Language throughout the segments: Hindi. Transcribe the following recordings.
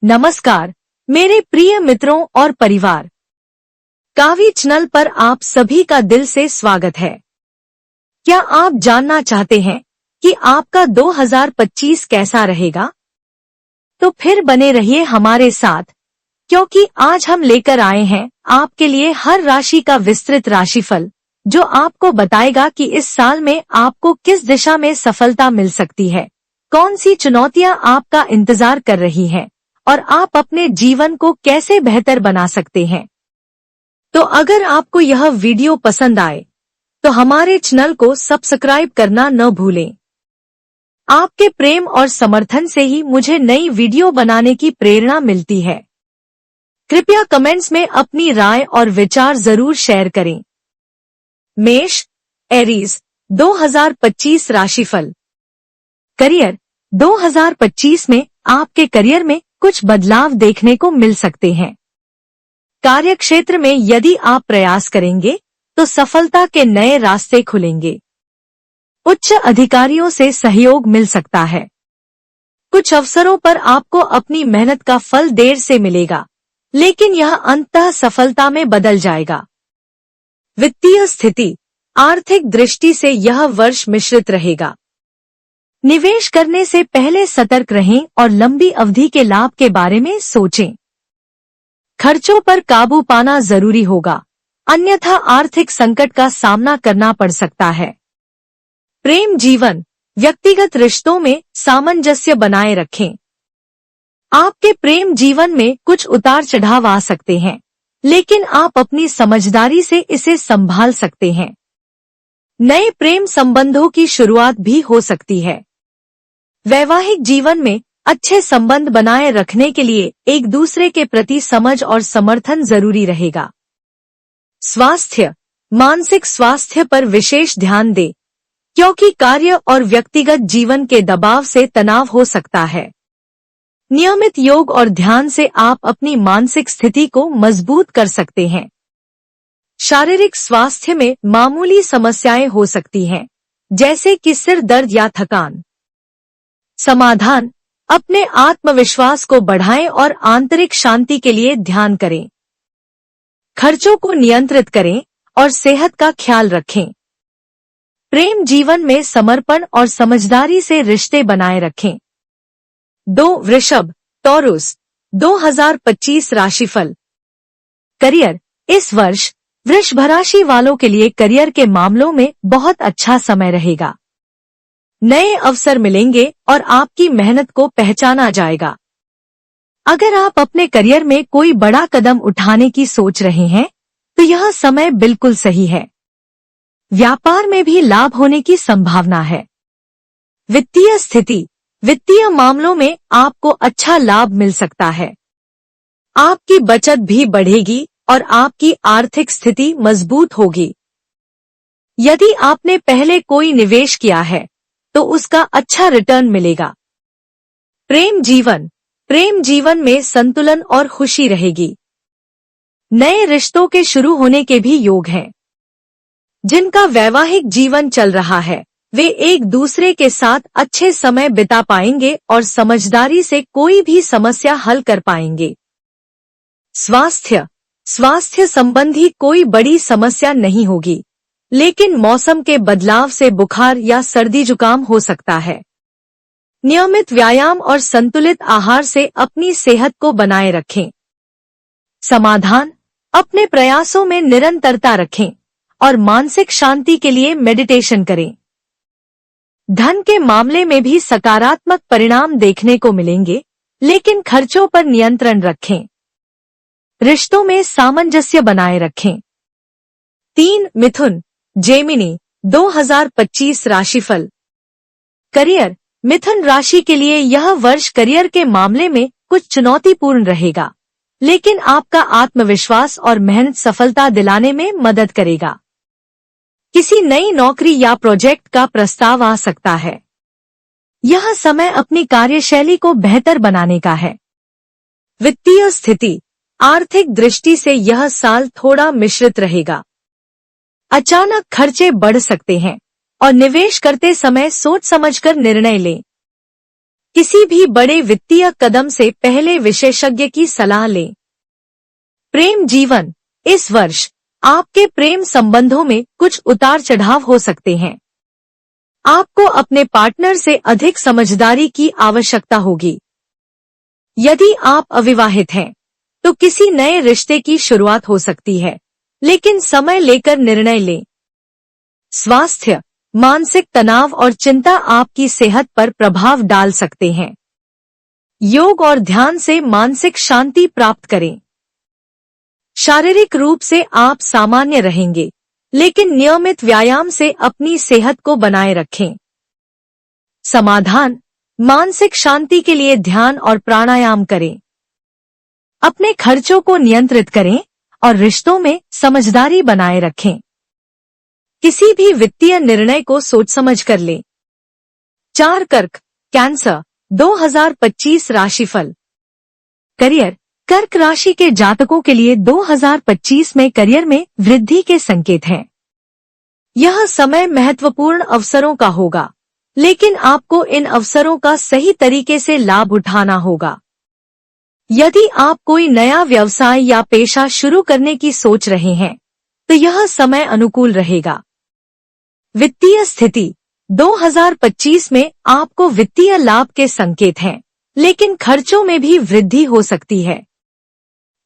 नमस्कार मेरे प्रिय मित्रों और परिवार, कावी चैनल पर आप सभी का दिल से स्वागत है। क्या आप जानना चाहते हैं कि आपका 2025 कैसा रहेगा? तो फिर बने रहिए हमारे साथ, क्योंकि आज हम लेकर आए हैं आपके लिए हर राशि का विस्तृत राशिफल, जो आपको बताएगा कि इस साल में आपको किस दिशा में सफलता मिल सकती है, कौन सी चुनौतियां आपका इंतजार कर रही हैं और आप अपने जीवन को कैसे बेहतर बना सकते हैं। तो अगर आपको यह वीडियो पसंद आए तो हमारे चैनल को सब्सक्राइब करना न भूलें। आपके प्रेम और समर्थन से ही मुझे नई वीडियो बनाने की प्रेरणा मिलती है। कृपया कमेंट्स में अपनी राय और विचार जरूर शेयर करें। मेष, एरीज 2025 राशिफल। करियर 2025 में आपके करियर में कुछ बदलाव देखने को मिल सकते हैं। कार्यक्षेत्र में यदि आप प्रयास करेंगे तो सफलता के नए रास्ते खुलेंगे। उच्च अधिकारियों से सहयोग मिल सकता है। कुछ अवसरों पर आपको अपनी मेहनत का फल देर से मिलेगा, लेकिन यह अंततः सफलता में बदल जाएगा। वित्तीय स्थिति, आर्थिक दृष्टि से यह वर्ष मिश्रित रहेगा। निवेश करने से पहले सतर्क रहें और लंबी अवधि के लाभ के बारे में सोचें। खर्चों पर काबू पाना जरूरी होगा, अन्यथा आर्थिक संकट का सामना करना पड़ सकता है। प्रेम जीवन, व्यक्तिगत रिश्तों में सामंजस्य बनाए रखें। आपके प्रेम जीवन में कुछ उतार चढ़ाव आ सकते हैं, लेकिन आप अपनी समझदारी से इसे संभाल सकते हैं। नए प्रेम संबंधों की शुरुआत भी हो सकती है। वैवाहिक जीवन में अच्छे संबंध बनाए रखने के लिए एक दूसरे के प्रति समझ और समर्थन जरूरी रहेगा। स्वास्थ्य, मानसिक स्वास्थ्य पर विशेष ध्यान दें, क्योंकि कार्य और व्यक्तिगत जीवन के दबाव से तनाव हो सकता है। नियमित योग और ध्यान से आप अपनी मानसिक स्थिति को मजबूत कर सकते हैं। शारीरिक स्वास्थ्य में मामूली समस्याएं हो सकती हैं, जैसे कि सिर दर्द या थकान। समाधान, अपने आत्मविश्वास को बढ़ाएं और आंतरिक शांति के लिए ध्यान करें। खर्चों को नियंत्रित करें और सेहत का ख्याल रखें। प्रेम जीवन में समर्पण और समझदारी से रिश्ते बनाए रखें। 2 वृषभ, टॉरस 2025 राशिफल। करियर, इस वर्ष वृषभ राशि वालों के लिए करियर के मामलों में बहुत अच्छा समय रहेगा। नए अवसर मिलेंगे और आपकी मेहनत को पहचाना जाएगा। अगर आप अपने करियर में कोई बड़ा कदम उठाने की सोच रहे हैं तो यह समय बिल्कुल सही है। व्यापार में भी लाभ होने की संभावना है। वित्तीय स्थिति, वित्तीय मामलों में आपको अच्छा लाभ मिल सकता है। आपकी बचत भी बढ़ेगी और आपकी आर्थिक स्थिति मजबूत होगी। यदि आपने पहले कोई निवेश किया है तो उसका अच्छा रिटर्न मिलेगा। प्रेम जीवन में संतुलन और खुशी रहेगी। नए रिश्तों के शुरू होने के भी योग हैं। जिनका वैवाहिक जीवन चल रहा है वे एक दूसरे के साथ अच्छे समय बिता पाएंगे और समझदारी से कोई भी समस्या हल कर पाएंगे। स्वास्थ्य संबंधी कोई बड़ी समस्या नहीं होगी, लेकिन मौसम के बदलाव से बुखार या सर्दी जुकाम हो सकता है। नियमित व्यायाम और संतुलित आहार से अपनी सेहत को बनाए रखें। समाधान, अपने प्रयासों में निरंतरता रखें और मानसिक शांति के लिए मेडिटेशन करें। धन के मामले में भी सकारात्मक परिणाम देखने को मिलेंगे, लेकिन खर्चों पर नियंत्रण रखें। रिश्तों में सामंजस्य बनाए रखें। 3 मिथुन, जेमिनी 2025 राशिफल। करियर, मिथुन राशि के लिए यह वर्ष करियर के मामले में कुछ चुनौतीपूर्ण रहेगा, लेकिन आपका आत्मविश्वास और मेहनत सफलता दिलाने में मदद करेगा। किसी नई नौकरी या प्रोजेक्ट का प्रस्ताव आ सकता है। यह समय अपनी कार्यशैली को बेहतर बनाने का है। वित्तीय स्थिति, आर्थिक दृष्टि से यह साल थोड़ा मिश्रित रहेगा। अचानक खर्चे बढ़ सकते हैं और निवेश करते समय सोच समझकर निर्णय लें। किसी भी बड़े वित्तीय कदम से पहले विशेषज्ञ की सलाह लें। प्रेम जीवन, इस वर्ष आपके प्रेम संबंधों में कुछ उतार चढ़ाव हो सकते हैं। आपको अपने पार्टनर से अधिक समझदारी की आवश्यकता होगी। यदि आप अविवाहित हैं, तो किसी नए रिश्ते की शुरुआत हो सकती है, लेकिन समय लेकर निर्णय लें। स्वास्थ्य, मानसिक तनाव और चिंता आपकी सेहत पर प्रभाव डाल सकते हैं। योग और ध्यान से मानसिक शांति प्राप्त करें। शारीरिक रूप से आप सामान्य रहेंगे, लेकिन नियमित व्यायाम से अपनी सेहत को बनाए रखें। समाधान, मानसिक शांति के लिए ध्यान और प्राणायाम करें। अपने खर्चों को नियंत्रित करें और रिश्तों में समझदारी बनाए रखें। किसी भी वित्तीय निर्णय को सोच समझ कर लें। 4 कर्क, कैंसर, 2025 राशिफल। करियर, कर्क राशि के जातकों के लिए 2025 में करियर में वृद्धि के संकेत हैं। यह समय महत्वपूर्ण अवसरों का होगा, लेकिन आपको इन अवसरों का सही तरीके से लाभ उठाना होगा। यदि आप कोई नया व्यवसाय या पेशा शुरू करने की सोच रहे हैं, तो यह समय अनुकूल रहेगा। वित्तीय स्थिति, 2025 में आपको वित्तीय लाभ के संकेत हैं, लेकिन खर्चों में भी वृद्धि हो सकती है।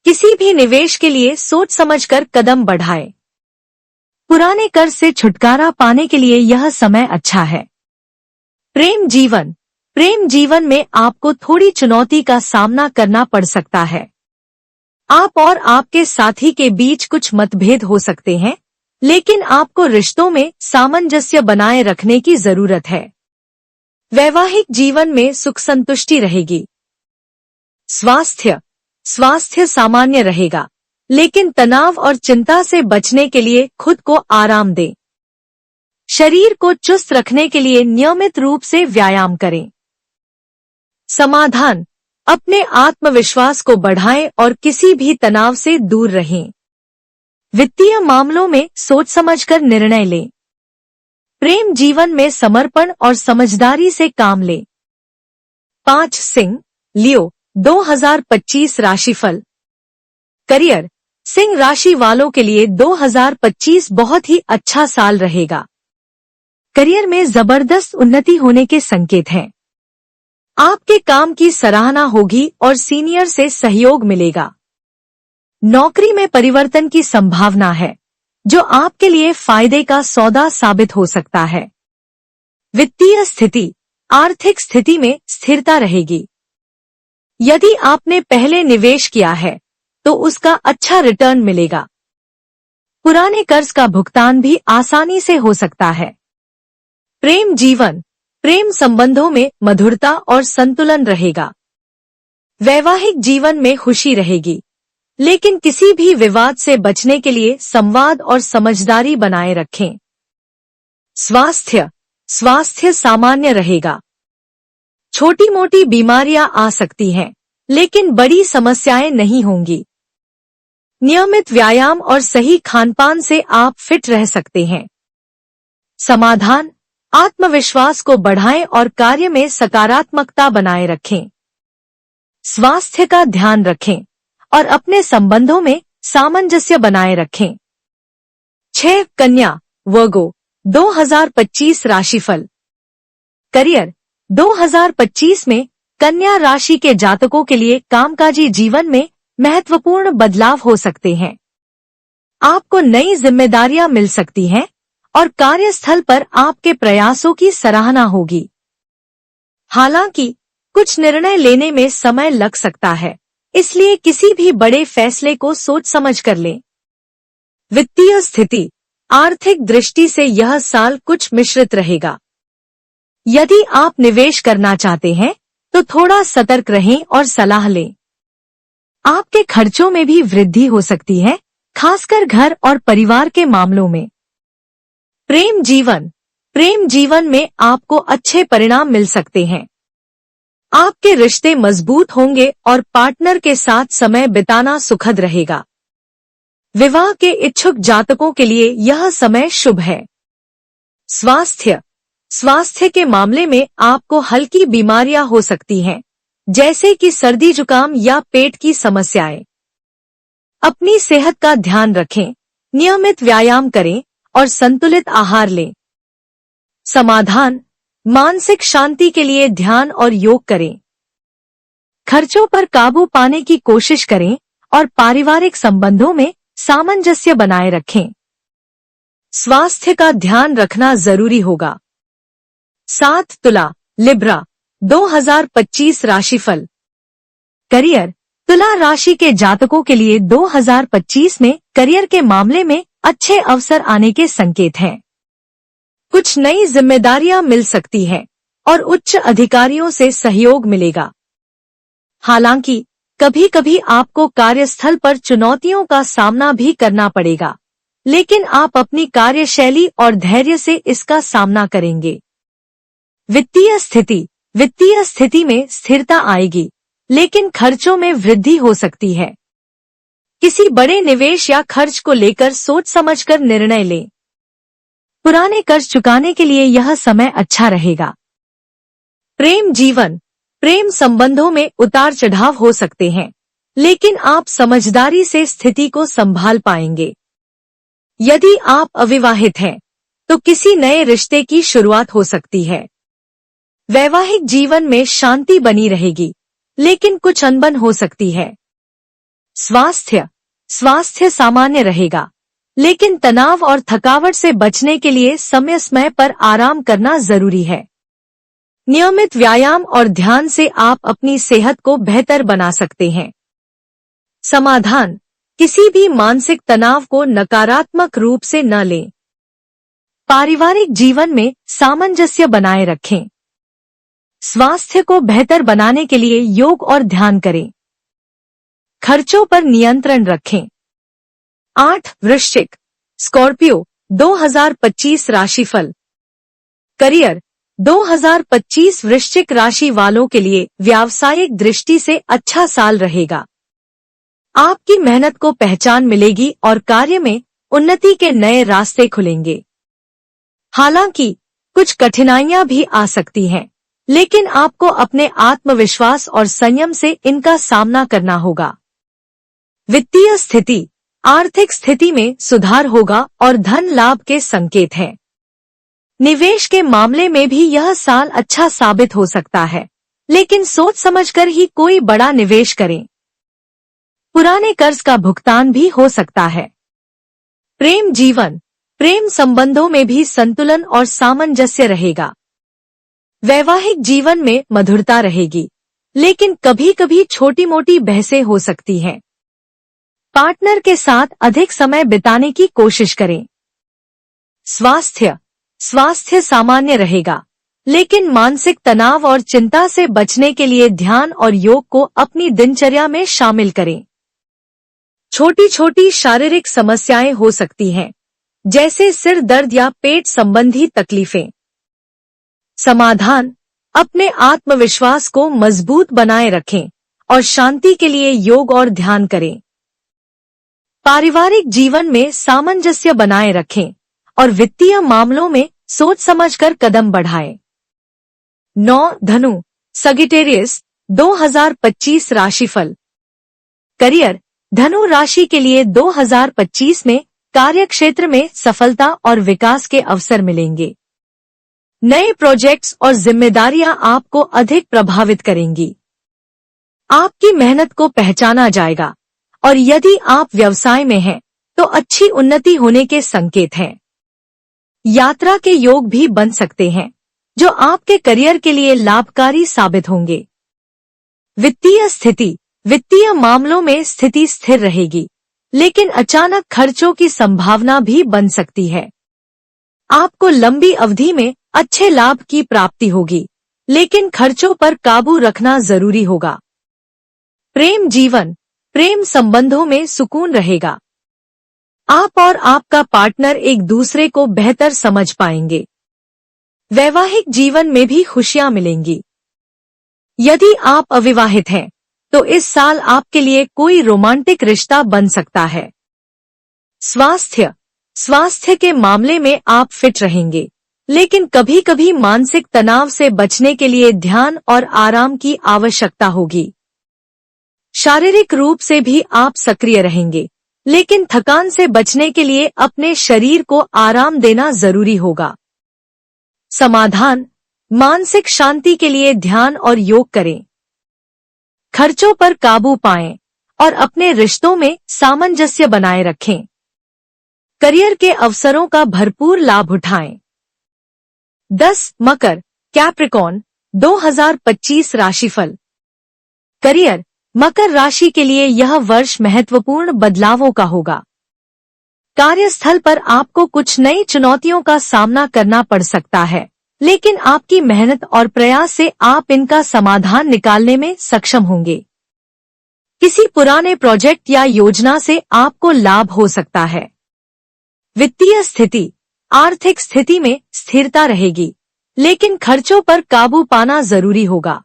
किसी भी निवेश के लिए सोच समझकर कदम बढ़ाएं। पुराने कर्ज से छुटकारा पाने के लिए यह समय अच्छा है। प्रेम जीवन, प्रेम जीवन में आपको थोड़ी चुनौती का सामना करना पड़ सकता है। आप और आपके साथी के बीच कुछ मतभेद हो सकते हैं, लेकिन आपको रिश्तों में सामंजस्य बनाए रखने की जरूरत है। वैवाहिक जीवन में सुख संतुष्टि रहेगी। स्वास्थ्य, स्वास्थ्य सामान्य रहेगा, लेकिन तनाव और चिंता से बचने के लिए खुद को आराम दें। शरीर को चुस्त रखने के लिए नियमित रूप से व्यायाम करें। समाधान, अपने आत्मविश्वास को बढ़ाएं और किसी भी तनाव से दूर रहें। वित्तीय मामलों में सोच समझकर निर्णय लें। प्रेम जीवन में समर्पण और समझदारी से काम लें। 5 सिंह, लियो, 2025 राशिफल। करियर, सिंह राशि वालों के लिए 2025 बहुत ही अच्छा साल रहेगा। करियर में जबरदस्त उन्नति होने के संकेत हैं। आपके काम की सराहना होगी और सीनियर से सहयोग मिलेगा। नौकरी में परिवर्तन की संभावना है, जो आपके लिए फायदे का सौदा साबित हो सकता है। वित्तीय स्थिति, आर्थिक स्थिति में स्थिरता रहेगी। यदि आपने पहले निवेश किया है, तो उसका अच्छा रिटर्न मिलेगा। पुराने कर्ज का भुगतान भी आसानी से हो सकता है। प्रेम जीवन, प्रेम संबंधों में मधुरता और संतुलन रहेगा। वैवाहिक जीवन में खुशी रहेगी, लेकिन किसी भी विवाद से बचने के लिए संवाद और समझदारी बनाए रखें। स्वास्थ्य, स्वास्थ्य सामान्य रहेगा। छोटी मोटी बीमारियां आ सकती हैं, लेकिन बड़ी समस्याएं नहीं होंगी। नियमित व्यायाम और सही खानपान से आप फिट रह सकते हैं। समाधान, आत्मविश्वास को बढ़ाएं और कार्य में सकारात्मकता बनाए रखें। स्वास्थ्य का ध्यान रखें और अपने संबंधों में सामंजस्य बनाए रखें। 6 कन्या, वर्गो, 2025 राशिफल। करियर, 2025 में कन्या राशि के जातकों के लिए कामकाजी जीवन में महत्वपूर्ण बदलाव हो सकते हैं। आपको नई जिम्मेदारियां मिल सकती हैं और कार्यस्थल पर आपके प्रयासों की सराहना होगी। हालांकि कुछ निर्णय लेने में समय लग सकता है, इसलिए किसी भी बड़े फैसले को सोच समझ कर लें। वित्तीय स्थिति, आर्थिक दृष्टि से यह साल कुछ मिश्रित रहेगा। यदि आप निवेश करना चाहते हैं, तो थोड़ा सतर्क रहें और सलाह लें। आपके खर्चों में भी वृद्धि हो सकती है, खासकर घर और परिवार के मामलों में। प्रेम जीवन, प्रेम जीवन में आपको अच्छे परिणाम मिल सकते हैं। आपके रिश्ते मजबूत होंगे और पार्टनर के साथ समय बिताना सुखद रहेगा। विवाह के इच्छुक जातकों के लिए यह समय शुभ है। स्वास्थ्य, स्वास्थ्य के मामले में आपको हल्की बीमारियां हो सकती हैं, जैसे कि सर्दी जुकाम या पेट की समस्याएं। अपनी सेहत का ध्यान रखें, नियमित व्यायाम करें और संतुलित आहार लें। समाधान: मानसिक शांति के लिए ध्यान और योग करें। खर्चों पर काबू पाने की कोशिश करें और पारिवारिक संबंधों में सामंजस्य बनाए रखें। स्वास्थ्य का ध्यान रखना जरूरी होगा। 7 तुला लिब्रा 2025 राशिफल। करियर: तुला राशि के जातकों के लिए 2025 में करियर के मामले में अच्छे अवसर आने के संकेत हैं। कुछ नई जिम्मेदारियां मिल सकती हैं और उच्च अधिकारियों से सहयोग मिलेगा। हालांकि कभी कभी आपको कार्यस्थल पर चुनौतियों का सामना भी करना पड़ेगा, लेकिन आप अपनी कार्यशैली और धैर्य से इसका सामना करेंगे। वित्तीय स्थिति में स्थिरता आएगी, लेकिन खर्चों में वृद्धि हो सकती है। किसी बड़े निवेश या खर्च को लेकर सोच समझकर निर्णय लें। पुराने कर्ज चुकाने के लिए यह समय अच्छा रहेगा। प्रेम जीवन: प्रेम संबंधों में उतार चढ़ाव हो सकते हैं, लेकिन आप समझदारी से स्थिति को संभाल पाएंगे। यदि आप अविवाहित हैं, तो किसी नए रिश्ते की शुरुआत हो सकती है। वैवाहिक जीवन में शांति बनी रहेगी, लेकिन कुछ अनबन हो सकती है। स्वास्थ्य सामान्य रहेगा, लेकिन तनाव और थकावट से बचने के लिए समय पर आराम करना जरूरी है। नियमित व्यायाम और ध्यान से आप अपनी सेहत को बेहतर बना सकते हैं। समाधान: किसी भी मानसिक तनाव को नकारात्मक रूप से न लें। पारिवारिक जीवन में सामंजस्य बनाए रखें। स्वास्थ्य को बेहतर बनाने के लिए योग और ध्यान करें। खर्चों पर नियंत्रण रखें। 8 वृश्चिक स्कॉर्पियो 2025 राशिफल। करियर: 2025 वृश्चिक राशि वालों के लिए व्यावसायिक दृष्टि से अच्छा साल रहेगा। आपकी मेहनत को पहचान मिलेगी और कार्य में उन्नति के नए रास्ते खुलेंगे। हालांकि कुछ कठिनाइयां भी आ सकती हैं, लेकिन आपको अपने आत्मविश्वास और संयम से इनका सामना करना होगा। वित्तीय स्थिति: आर्थिक स्थिति में सुधार होगा और धन लाभ के संकेत हैं। निवेश के मामले में भी यह साल अच्छा साबित हो सकता है, लेकिन सोच समझकर ही कोई बड़ा निवेश करें। पुराने कर्ज का भुगतान भी हो सकता है। प्रेम जीवन: प्रेम संबंधों में भी संतुलन और सामंजस्य रहेगा। वैवाहिक जीवन में मधुरता रहेगी, लेकिन कभी कभी छोटी मोटी बहसें हो सकती हैं। पार्टनर के साथ अधिक समय बिताने की कोशिश करें। स्वास्थ्य सामान्य रहेगा, लेकिन मानसिक तनाव और चिंता से बचने के लिए ध्यान और योग को अपनी दिनचर्या में शामिल करें। छोटी छोटी शारीरिक समस्याएं हो सकती हैं, जैसे सिर दर्द या पेट संबंधी तकलीफें। समाधान: अपने आत्मविश्वास को मजबूत बनाए रखें और शांति के लिए योग और ध्यान करें। पारिवारिक जीवन में सामंजस्य बनाए रखें और वित्तीय मामलों में सोच समझकर कदम बढ़ाएं। 9 धनु सगिटेरियस 2025 राशिफल। करियर: धनु राशि के लिए 2025 में कार्यक्षेत्र में सफलता और विकास के अवसर मिलेंगे। नए प्रोजेक्ट्स और जिम्मेदारियां आपको अधिक प्रभावित करेंगी। आपकी मेहनत को पहचाना जाएगा और यदि आप व्यवसाय में हैं, तो अच्छी उन्नति होने के संकेत हैं। यात्रा के योग भी बन सकते हैं, जो आपके करियर के लिए लाभकारी साबित होंगे। वित्तीय मामलों में स्थिति स्थिर रहेगी, लेकिन अचानक खर्चों की संभावना भी बन सकती है। आपको लंबी अवधि में अच्छे लाभ की प्राप्ति होगी, लेकिन खर्चों पर काबू रखना जरूरी होगा। प्रेम जीवन: प्रेम संबंधों में सुकून रहेगा। आप और आपका पार्टनर एक दूसरे को बेहतर समझ पाएंगे। वैवाहिक जीवन में भी खुशियां मिलेंगी। यदि आप अविवाहित हैं, तो इस साल आपके लिए कोई रोमांटिक रिश्ता बन सकता है। स्वास्थ्य के मामले में आप फिट रहेंगे, लेकिन कभी कभी मानसिक तनाव से बचने के लिए ध्यान और आराम की आवश्यकता होगी। शारीरिक रूप से भी आप सक्रिय रहेंगे, लेकिन थकान से बचने के लिए अपने शरीर को आराम देना जरूरी होगा। समाधान: मानसिक शांति के लिए ध्यान और योग करें। खर्चों पर काबू पाएं और अपने रिश्तों में सामंजस्य बनाए रखें। करियर के अवसरों का भरपूर लाभ उठाएं। 10 मकर कैप्रिकॉर्न 2025 राशिफल। करियर: मकर राशि के लिए यह वर्ष महत्वपूर्ण बदलावों का होगा। कार्यस्थल पर आपको कुछ नई चुनौतियों का सामना करना पड़ सकता है, लेकिन आपकी मेहनत और प्रयास से आप इनका समाधान निकालने में सक्षम होंगे। किसी पुराने प्रोजेक्ट या योजना से आपको लाभ हो सकता है। वित्तीय स्थिति: आर्थिक स्थिति में स्थिरता रहेगी, लेकिन खर्चों पर काबू पाना जरूरी होगा।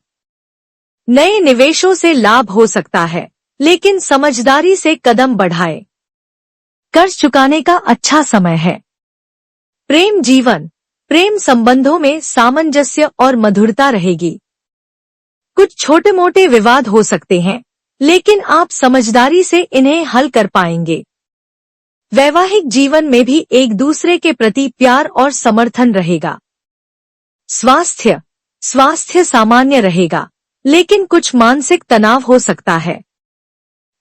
नए निवेशों से लाभ हो सकता है, लेकिन समझदारी से कदम बढ़ाएं। कर्ज चुकाने का अच्छा समय है। प्रेम जीवन: प्रेम संबंधों में सामंजस्य और मधुरता रहेगी। कुछ छोटे मोटे विवाद हो सकते हैं, लेकिन आप समझदारी से इन्हें हल कर पाएंगे। वैवाहिक जीवन में भी एक दूसरे के प्रति प्यार और समर्थन रहेगा। स्वास्थ्य सामान्य रहेगा, लेकिन कुछ मानसिक तनाव हो सकता है।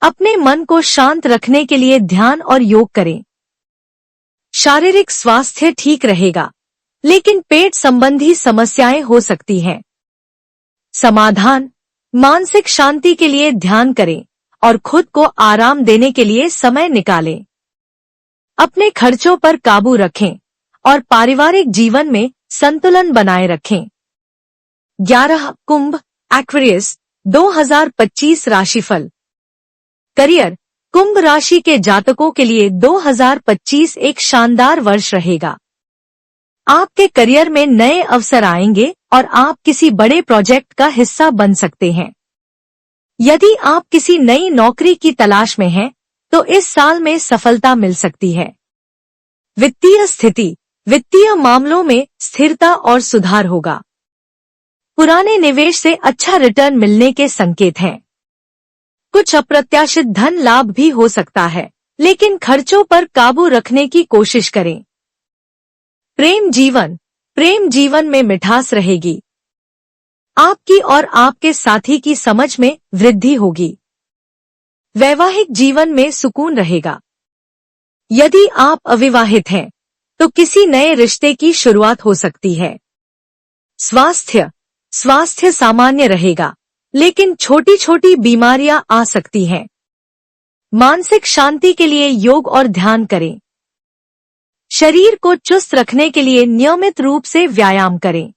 अपने मन को शांत रखने के लिए ध्यान और योग करें। शारीरिक स्वास्थ्य ठीक रहेगा, लेकिन पेट संबंधी समस्याएं हो सकती हैं। समाधान: मानसिक शांति के लिए ध्यान करें और खुद को आराम देने के लिए समय निकालें। अपने खर्चों पर काबू रखें और पारिवारिक जीवन में संतुलन बनाए रखें। 11 कुंभ एक्वेरियस 2025 राशिफल। करियर: कुंभ राशि के जातकों के लिए 2025 एक शानदार वर्ष रहेगा। आपके करियर में नए अवसर आएंगे और आप किसी बड़े प्रोजेक्ट का हिस्सा बन सकते हैं। यदि आप किसी नई नौकरी की तलाश में हैं, तो इस साल में सफलता मिल सकती है। वित्तीय स्थिति: वित्तीय मामलों में स्थिरता और सुधार होगा। पुराने निवेश से अच्छा रिटर्न मिलने के संकेत हैं। कुछ अप्रत्याशित धन लाभ भी हो सकता है, लेकिन खर्चों पर काबू रखने की कोशिश करें। प्रेम जीवन में मिठास रहेगी। आपकी और आपके साथी की समझ में वृद्धि होगी। वैवाहिक जीवन में सुकून रहेगा। यदि आप अविवाहित हैं, तो किसी नए रिश्ते की शुरुआत हो सकती है। स्वास्थ्य सामान्य रहेगा, लेकिन छोटी छोटी बीमारियां आ सकती हैं। मानसिक शांति के लिए योग और ध्यान करें। शरीर को चुस्त रखने के लिए नियमित रूप से व्यायाम करें।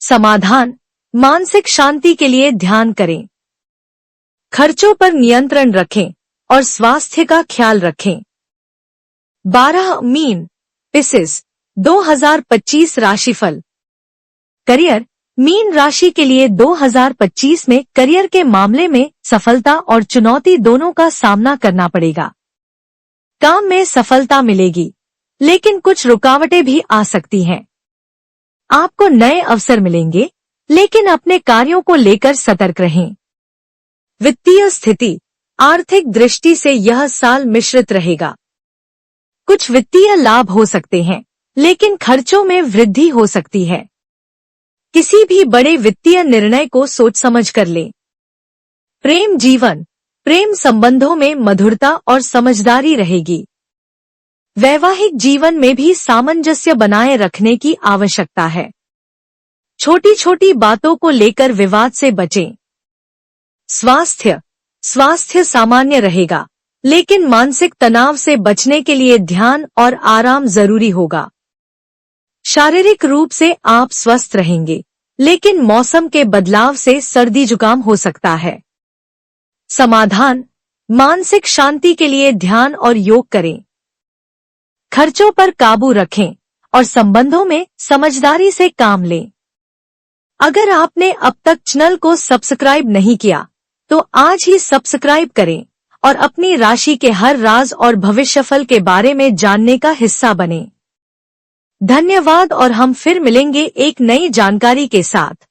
समाधान: मानसिक शांति के लिए ध्यान करें। खर्चों पर नियंत्रण रखें और स्वास्थ्य का ख्याल रखें। 12 मीन पिसिस 2025 राशिफल। करियर: मीन राशि के लिए 2025 में करियर के मामले में सफलता और चुनौती दोनों का सामना करना पड़ेगा। काम में सफलता मिलेगी, लेकिन कुछ रुकावटें भी आ सकती हैं। आपको नए अवसर मिलेंगे, लेकिन अपने कार्यों को लेकर सतर्क रहें। वित्तीय स्थिति: आर्थिक दृष्टि से यह साल मिश्रित रहेगा। कुछ वित्तीय लाभ हो सकते हैं, लेकिन खर्चों में वृद्धि हो सकती है। किसी भी बड़े वित्तीय निर्णय को सोच समझ कर लें। प्रेम संबंधों में मधुरता और समझदारी रहेगी। वैवाहिक जीवन में भी सामंजस्य बनाए रखने की आवश्यकता है। छोटी छोटी बातों को लेकर विवाद से बचें। स्वास्थ्य सामान्य रहेगा, लेकिन मानसिक तनाव से बचने के लिए ध्यान और आराम जरूरी होगा। शारीरिक रूप से आप स्वस्थ रहेंगे, लेकिन मौसम के बदलाव से सर्दी जुकाम हो सकता है। समाधान: मानसिक शांति के लिए ध्यान और योग करें। खर्चों पर काबू रखें और संबंधों में समझदारी से काम लें। अगर आपने अब तक चैनल को सब्सक्राइब नहीं किया, तो आज ही सब्सक्राइब करें और अपनी राशि के हर राज और भविष्यफल के बारे में जानने का हिस्सा बनें। धन्यवाद और हम फिर मिलेंगे एक नई जानकारी के साथ।